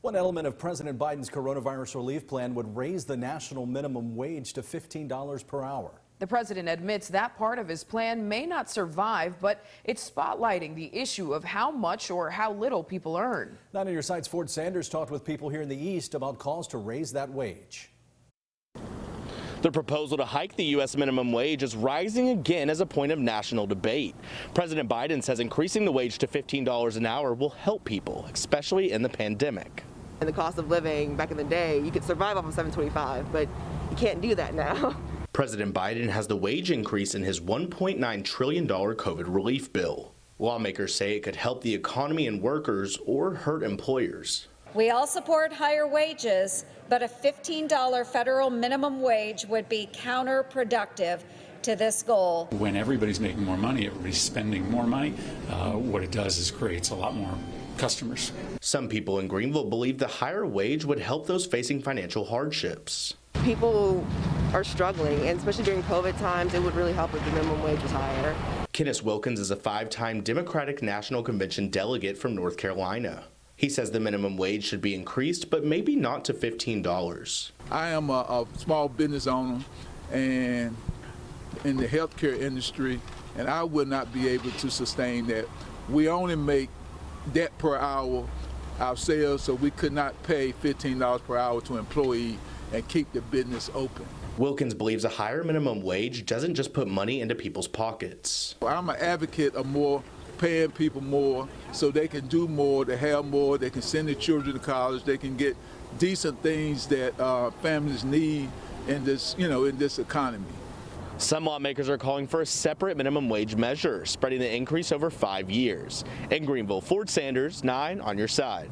One element of President Biden's coronavirus relief plan would raise the national minimum wage to $15 per hour. The president admits that part of his plan may not survive, but it's spotlighting the issue of how much or how little people earn. 9 on your side's Ford Sanders talked with people here in the East about calls to raise that wage. The proposal to hike the U.S. minimum wage is rising again as a point of national debate. President Biden says increasing the wage to $15 an hour will help people, especially in the pandemic. And the cost of living back in the day, you could survive off of $7.25, but you can't do that now. President Biden has the wage increase in his $1.9 trillion COVID relief bill. Lawmakers say it could help the economy and workers or hurt employers. We all support higher wages, but a $15 federal minimum wage would be counterproductive to this goal. When everybody's making more money, everybody's spending more money, what it does is creates a lot more customers. Some people in Greenville believe the higher wage would help those facing financial hardships. People are struggling, and especially during COVID times, it would really help if the minimum wage was higher. Kenneth Wilkins is a 5-time Democratic National Convention delegate from North Carolina. He says the minimum wage should be increased, but maybe not to $15. I am a small business owner and in the healthcare industry, and I would not be able to sustain that. We only make that per hour ourselves, so we could not pay $15 per hour to an employee and keep the business open. Wilkins believes a higher minimum wage doesn't just put money into people's pockets. I'm an advocate of paying people more so they can do more, they have more, they can send their children to college, they can get decent things that families need in this, in this economy. Some lawmakers are calling for a separate minimum wage measure, spreading the increase over 5 years. In Greenville, Ford Sanders, 9 on your side.